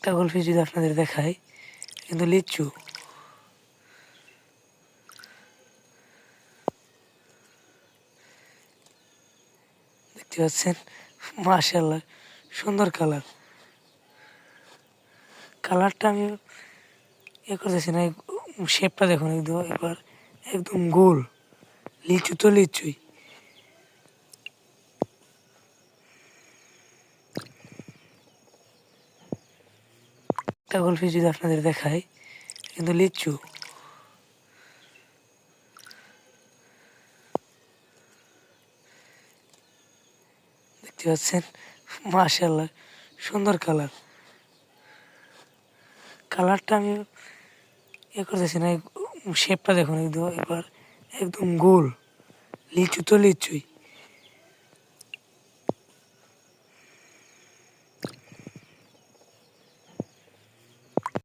একটা গল্পে যদি আপনাদের দেখাই, কিন্তু লিচু দেখতে পাচ্ছেন, মাশাআল্লাহ সুন্দর কালার। কালারটা আমি করতেছি না, শেপটা দেখুন একদম, এবার একদম গোল। লিচু তো লিচুই। একটা গল্পে যদি আপনাদের দেখাই, কিন্তু লিচু দেখতে পাচ্ছেন, মাশাআল্লাহ সুন্দর কালার। কালারটা আমি করতেছি না, শেপটা দেখুন একদম, এবার একদম গোল। লিচু তো লিচুই।